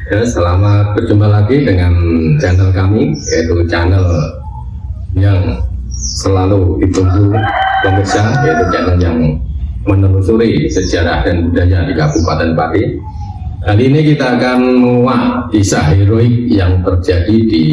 Ya, selamat berjumpa lagi dengan channel kami, yaitu channel yang selalu ditunggu pemirsa, yaitu channel yang menelusuri sejarah dan budaya di Kabupaten Pati. Kali ini kita akan menguak kisah heroik yang terjadi di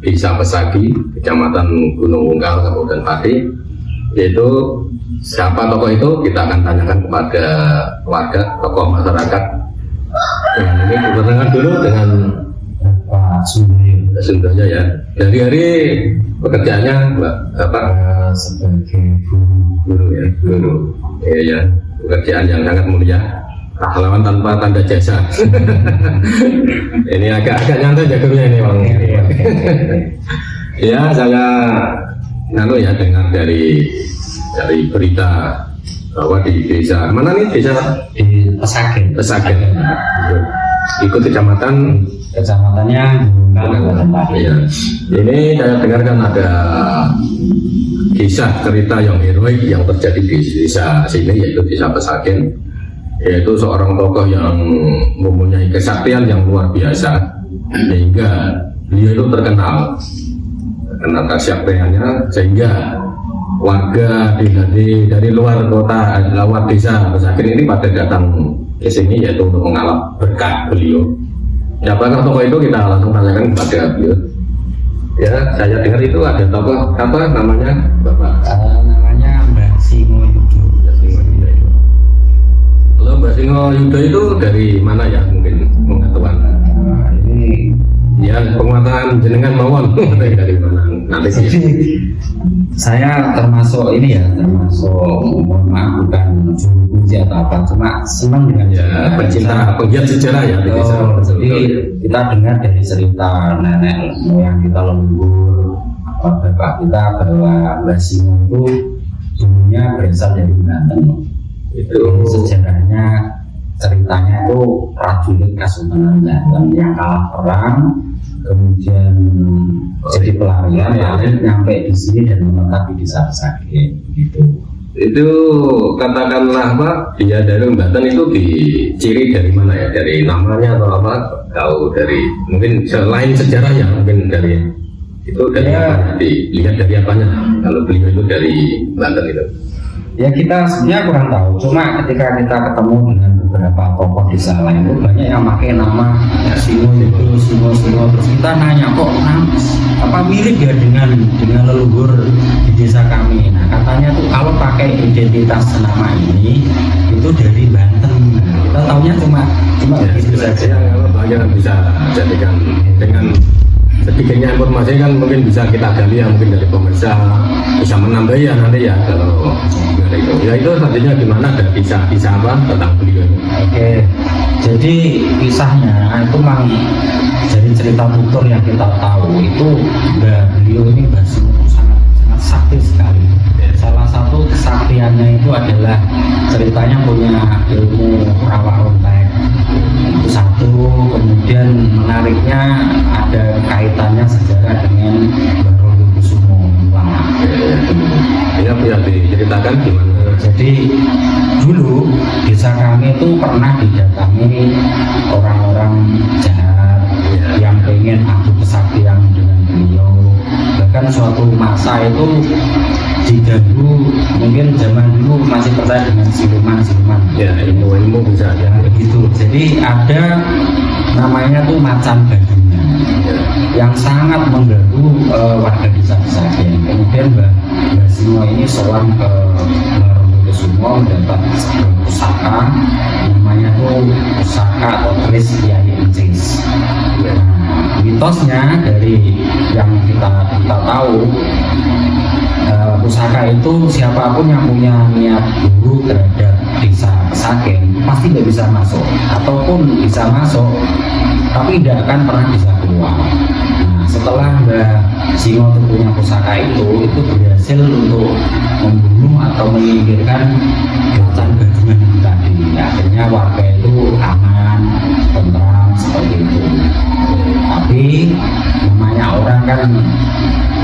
Desa Pesagi, Kecamatan Gunung Ungkal, Kabupaten Pati. Yaitu siapa tokoh itu, kita akan tanyakan kepada warga, tokoh masyarakat. Dengan ini kita dengar dulu dengan Pak Sundoyo ya. Hari-hari pekerjaannya Bapak sebagai guru ya, guru. Iya ya, pekerjaan yang sangat mulia. Pahlawan tanpa tanda jasa. Ini agak nyantai jagungnya ini Bang. Ya, saya ya dengar dari berita bahwa di desa mana nih, desa di Pesagen. Ikut kecamatannya Kabupaten Pati. ya. Ini saya dengarkan ada kisah cerita yang heroik yang terjadi di desa sini, yaitu desa Pesagen, yaitu seorang tokoh yang mempunyai kesaktian yang luar biasa sehingga beliau itu terkenal kesaktiannya, sehingga warga dari luar kota, luar desa Pesagen ini pada datang ke sini, yaitu untuk mengalap berkat beliau. Siapakah tokoh itu, kita langsung tanyakan kepada beliau. Ya, saya dengar itu ada tokoh apa namanya Bapak? Namanya Mbak Singo Yudo. Kalau Mbak Singo Yudo itu dari mana ya, mungkin pengetahuan? Ini Ya, pengetahuan jenengan mawon dari mana? Nanti sih. saya termasuk mohon maaf, bukan juru kunci atau apa, cuma senang dengan Ya, pencinta, penggiat sejarah ya. Jadi kita dengar dari cerita nenek moyang kita leluhur, bapak kita, bahwa Mbah Singo itu dulunya berasal dari Banten. Itu Sejarahnya, ceritanya itu prajurit Kesultanan Banten yang kalah perang, kemudian jadi pelarian, lalu nyampe di sini dan menetap di desa Pesagen gitu. itu katakanlah apa, dia dari Banten itu diciri dari mana ya, dari namanya atau apa, tahu dari mungkin selain sejarahnya, mungkin dari itu dari apa, dilihat dari apanya kalau beliau itu dari Banten itu. Ya, kita sebenarnya kurang tahu, cuma ketika kita ketemu dengan beberapa tokoh desa lain itu banyak yang pakai nama Singo itu, Singo, terus kita nanya, kok apa mirip ya dengan leluhur di desa kami. Nah, katanya tuh kalau pakai identitas nama ini itu dari Banten. Nah, kita taunya cuma Ya, begitu saja. kalau banyak bisa jadikan dengan sedikitnya informasi kan mungkin bisa kita gali ya, mungkin dari pemirsa bisa menambah ya nanti ya kalau dari itu. Ya itu tadinya gimana, ada kisah apa tentang beliau ini? Oke, jadi kisahnya itu memang dari cerita tutur yang kita tahu itu beliau ini sangat sakti sekali. Salah satu kesaktiannya itu adalah ceritanya punya ilmu rawa rontek. Itu satu, kemudian menariknya ada kaitannya sejarah dengan Baron Kusumo. Ini bisa diceritakan gimana? Jadi dulu desa kami itu pernah didatangi orang-orang jahat yang pengen adu kesaktian dengan beliau. Bahkan suatu masa itu diganggu, mungkin zaman dulu masih percaya dengan siluman. Ya, ilmu bisa ya. Begitu. Jadi ada namanya tuh macan badunya yang sangat mengganggu warga desa Pesagen. Kemudian Mbah Singo ini sowan ke Baron Kusumo mendapat pusaka, namanya tuh pusaka atau keris Kyai Encis. Mitosnya dari yang kita tahu, pusaka itu siapapun yang punya niat buruk terhadap desa Pesagen pasti tidak bisa masuk, ataupun bisa masuk tapi tidak akan pernah bisa keluar. Nah, setelah Mbah Singo punya pusaka itu berhasil untuk membunuh atau menyingkirkan macan gadungan itu tadi. Akhirnya warga itu aman, tentram seperti itu. Tapi namanya orang kan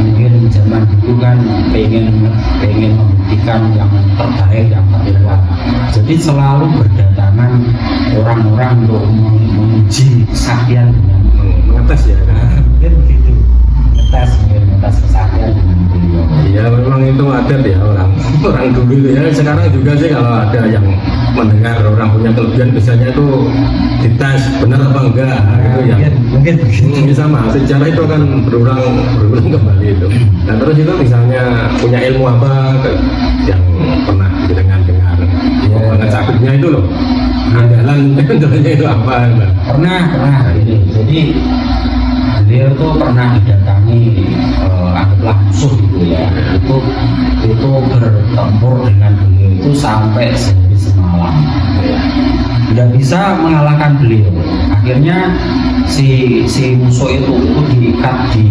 mungkin zaman dulu kan pengen membuktikan yang terbaik, yang terhebat. Jadi selalu berdatangan orang-orang untuk menguji kesaktian dengan mengetes ya kan? mungkin begitu, ngetes kesaktian dengan beliau. Iya memang itu adat ya orang dulu itu ya. Sekarang juga sih kalau ada yang mendengar orang punya kelebihan biasanya itu dites benar apa enggak gitu ya. Mungkin begitu. Sama sejarah itu akan berulang kembali itu. Nah terus itu misalnya punya ilmu apa yang pernah dengar pengen sakitnya itu loh, andalannya itu apa? Pernah ini. Jadi beliau tuh pernah didatangi anggaplah musuh gitu ya, itu bertempur dengan beliau itu sampai sehari semalam, tidak bisa mengalahkan beliau. Akhirnya si musuh itu diikat di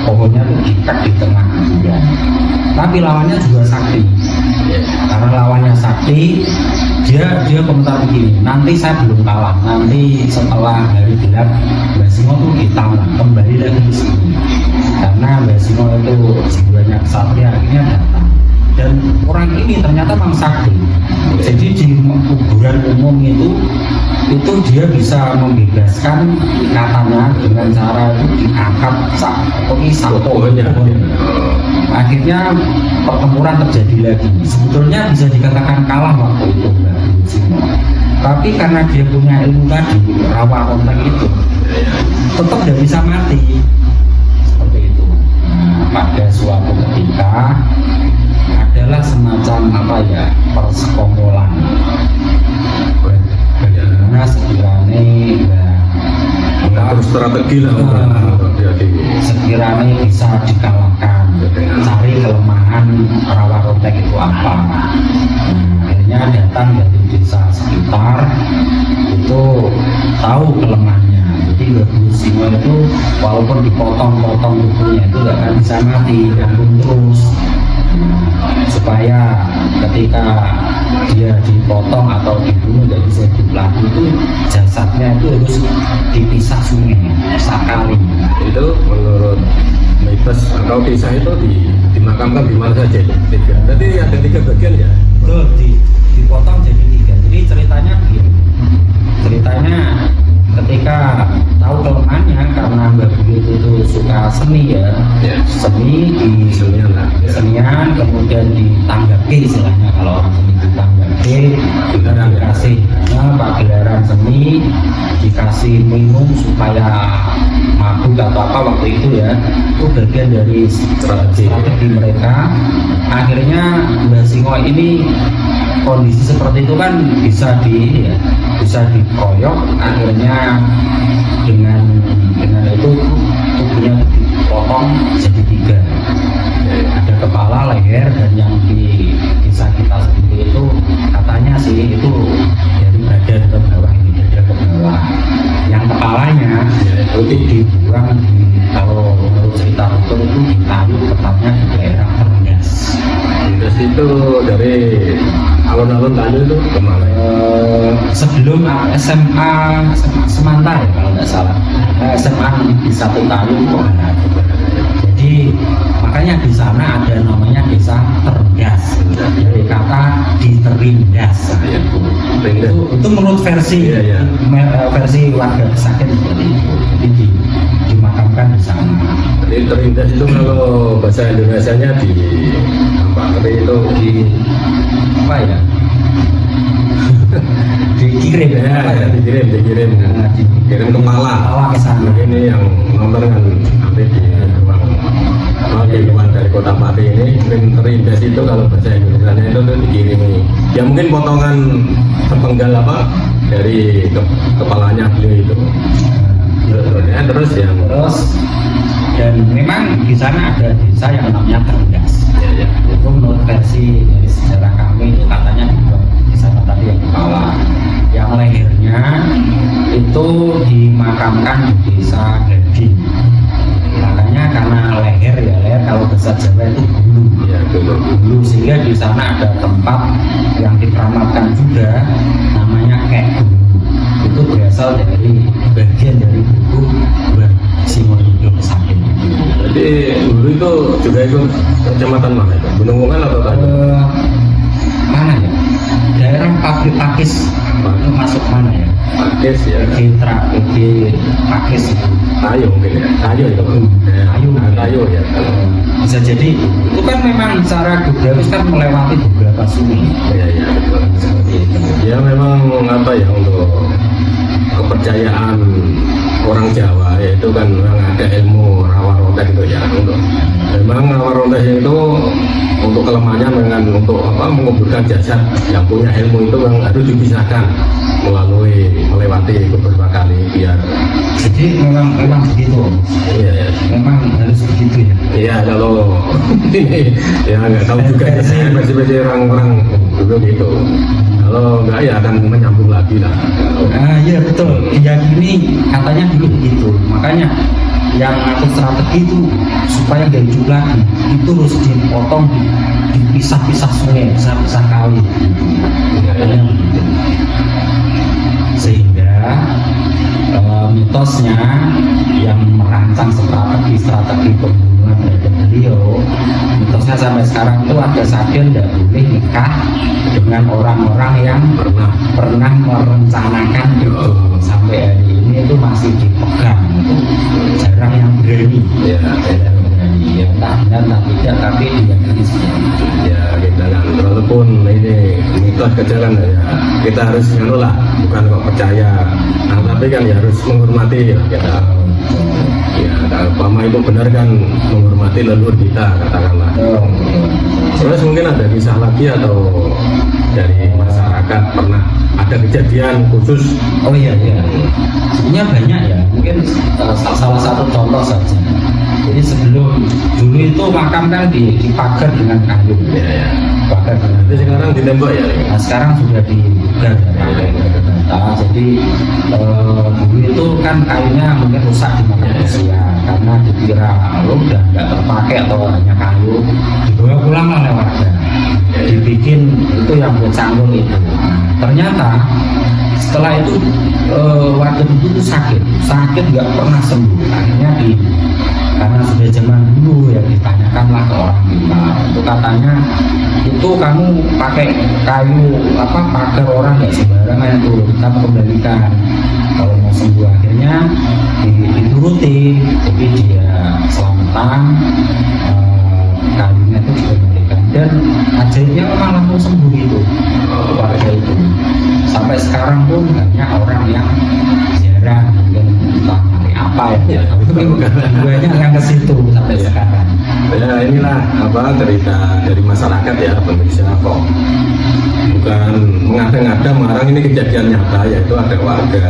pohonnya, tuh diikat di tengah bulan. Tapi lawannya juga sakti. Karena lawannya sakti, dia komentar begini, nanti saya belum kalah, nanti setelah hari gelap Mbak Simo tuh ditambah kembali lagi ke sini. Karena Mbak Simo itu jiwanya kesatria, akhirnya datang. Dan orang ini ternyata memang sakti. Jadi di kuburan umum itu dia bisa membebaskan ikatannya dengan cara itu diangkat pohonnya. Akhirnya pertempuran terjadi lagi. Sebetulnya bisa dikatakan kalah waktu itu Mbak Simo. Tapi karena dia punya ilmu tadi, rawa kontak itu, tetap tidak bisa mati. Seperti itu. Nah, pada suatu ketika adalah semacam persekongkolan. Bagaimana sekiranya mengatur strategi lah sekiranya bisa dikalahkan, cari kelemahan rawa kontak itu apa. Akhirnya datang dari desa sekitar itu tahu kelemahannya. Jadi Mbak Simo itu walaupun dipotong-potong tubuhnya itu nggak akan bisa mati, nyambung terus. Supaya ketika dia dipotong atau dibunuh tidak bisa hidup lagi, itu jasadnya itu harus dipisah sungai sekali. Itu menurut mitos atau kisah itu dimakamkan di mana saja? Jadi ada 3 bagian ya? Betul, dipotong jadi 3. Jadi ceritanya begini. Ceritanya ketika tahu kelemahannya, karena Mbak Buyut itu suka seni ya. Seni di senian, kemudian ditanggapi istilahnya, kalau orang seni ditanggapi, dikasih pagelaran seni, dikasih minum supaya mabuk atau apa waktu itu ya. Itu bagian dari strategi mereka. Akhirnya Mbak Simo ini kondisi seperti itu kan bisa dikeroyok. Akhirnya dengan itu tubuhnya dipotong jadi 3, ada kepala, leher, dan yang di kisah kita sendiri itu katanya sih itu dari badan ke bawah, ini dada ke bawah. Yang kepalanya itu dibuang kalau menurut cerita betul itu ditaruh tepatnya di daerah Terendas. Terus itu dari alun-alun Tanjung itu kemana? Sebelum SMA Semanta ya kalau nggak salah, SMA di 1 Tanjung itu ada. Jadi makanya di sana ada namanya desa Terendas, dari kata diterindas. Itu menurut versi versi warga Sakit seperti itu. Jadi dimakamkan di sana. Jadi terindas itu kalau bahasa Indonesianya di itu apa ya? dikirim dikirim kepala ke sana. Ini yang nomor kan nanti di luar dari Kota Pati ini terindas itu kalau bahasa Indonesia itu dikirimi. Ya mungkin potongan sepenggal dari kepalanya beliau itu. Terus dan memang di sana ada desa yang namanya Terendas. Itu menurut versi dari sejarah kami itu katanya di sana tadi yang kepala, yang lehernya itu dimakamkan di desa Gading. Makanya karena leher kalau bahasa Jawa itu bulu, sehingga di sana ada tempat yang dikeramatkan juga namanya Kek Bulu. Itu berasal dari bagian dari tubuh Mbak Simo Hidup Sakit. Jadi dulu itu juga ikut kecamatan mana itu? Gunung Wungan atau Tanjung? Mana ya? Daerah Pakis itu masuk mana ya? pakis ya. PG pakis itu. Tayo mungkin ya, tayo itu tayo ya. Bisa jadi itu kan memang secara geografis kan melewati beberapa sungai. Iya iya betul. Seperti itu. Ya memang apa ya, untuk kepercayaan orang Jawa yaitu kan memang ada ilmu rawa-ronda gitu ya. Untuk memang rawa-ronda itu untuk kelemahannya dengan untuk apa, menguburkan jasad yang punya ilmu itu memang harus dipisahkan melewati beberapa kali biar. Jadi memang begitu. Iya ya. Memang harus begitu ya. Iya kalau ini ya nggak tahu juga ya, saya masih orang-orang dulu gitu. Kalau nggak ya akan menyambung lagi lah. Iya betul. Diyakini katanya dulu begitu. Makanya yang ngatur strategi itu supaya nggak hidup lagi itu harus dipotong, dipisah-pisah sungai, pisah-pisah kali. Katanya begitu. Sehingga mitosnya yang merancang strategi pembunuhan terhadap beliau, mitosnya sampai sekarang itu ada Saken tidak boleh nikah dengan orang-orang yang pernah merencanakan itu. Sampai hari ini itu masih dipegang, itu jarang yang berani. Ya, Jarang berani. Ya entah benar entah tidak, tapi diyakini seperti itu. ya kita kan walaupun ini mitos kecil kan ya kita harus lah, bukan kok percaya, nah, tapi kan ya harus menghormati ya kita. Ya kalau pama itu benar kan menghormati leluhur kita katakanlah. Terus mungkin ada kisah lagi atau dari masyarakat pernah ada kejadian khusus? Oh iya iya. Sebenarnya banyak ya. Mungkin salah satu contoh saja. Jadi sebelum dulu itu makam kan dipagar dengan kayu. Ya ya. Pagar dengan. Jadi sekarang ditembak ya. Nah sekarang sudah dibuka pakai bata. Jadi dulu itu kan kayunya mungkin rusak di makan manusia karena dikira udah nggak terpakai atau hanya kayu, dibawa pulang oleh warga. Dibikin itu yang buat canggung itu. Nah, ternyata setelah itu warga itu sakit nggak pernah sembuh. Akhirnya karena sudah zaman dulu ya ditanyakanlah ke orang kita, itu katanya itu kamu pakai kayu apa pagar orang nggak sembarangan itu, kamu kembalikan kalau mau sembuh. Akhirnya dituruti, jadi dia selamatan, kayunya itu dikembalikan dan ajaibnya memang langsung sembuh itu warga itu. Sampai sekarang pun banyak orang yang ziarah, mungkin entah hari apa ya, banyak yang ke situ sampai sekarang. Ya inilah apa cerita dari masyarakat ya pemirsa, kok bukan mengada-ngada marang, ini kejadian nyata, yaitu ada warga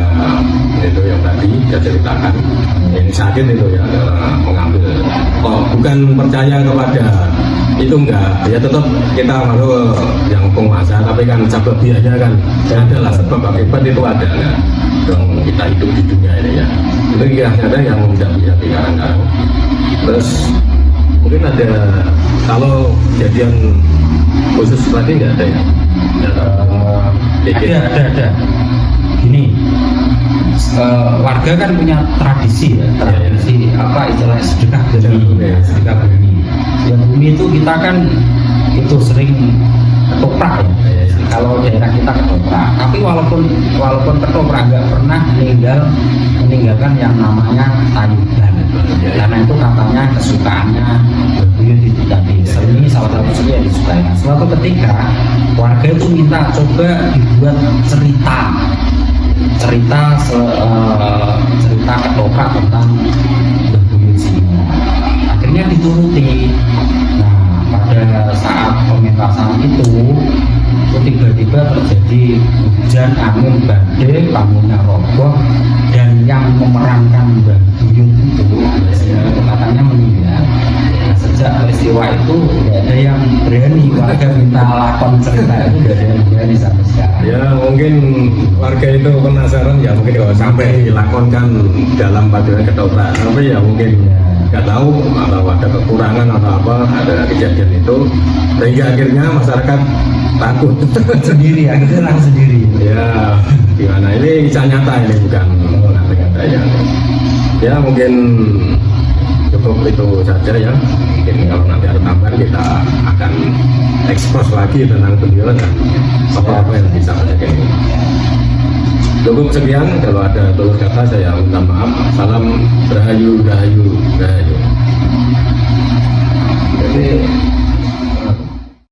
itu yang tadi saya ceritakan yang sakit itu ya mengambil, kok bukan percaya kepada itu enggak ya, tetap kita baru yang penguasa, tapi kan sebab biaya kan adalah sebab akibat itu ada kan dong, kita hidup di dunia ini ya, itu ada yang tidak bisa dikarang-karang. Terus mungkin ada kalau kejadian khusus lagi nggak ada ya? Ada. Gini, warga kan punya tradisi ya, tradisi apa istilahnya sedekah bumi, sedekah bumi. Yang bumi itu kita kan itu sering ketoprak ya. Kalau daerah kita ketoprak, tapi walaupun ketoprak nggak pernah meninggalkan yang namanya tayuban. Karena itu katanya kesukaannya berbuyut itu tadi, seni salah satu seni yang disukai. Nah, suatu ketika warga itu minta coba dibuat cerita ketoprak tentang berbuyut sini. Akhirnya dituruti. Nah, pada saat pementasan itu tiba-tiba terjadi hujan angin badai, bangunnya roboh, dan yang memerankan Mbah Buyut itu katanya meninggal. Nah, sejak peristiwa itu tidak ada yang berani, warga minta lakon cerita itu tidak ada yang berani sampai sekarang. Ya mungkin warga itu penasaran ya, mungkin kalau sampai dilakonkan dalam paduan ketoprak, tapi ya mungkin nggak tahu atau ada kekurangan atau apa, ada kejadian itu sehingga akhirnya masyarakat takut sendiri, akhirnya langsung sendiri. Ya gimana, ini kisah nyata, ini bukan kata-kata ya mungkin cukup itu saja ya. Mungkin kalau nanti ada tambahan kita akan ekspos lagi tentang beliau dan apa-apa yang bisa menjadi. Cukup sekian, kalau ada telur kata saya minta maaf. Salam Rahayu, Rahayu, Rahayu.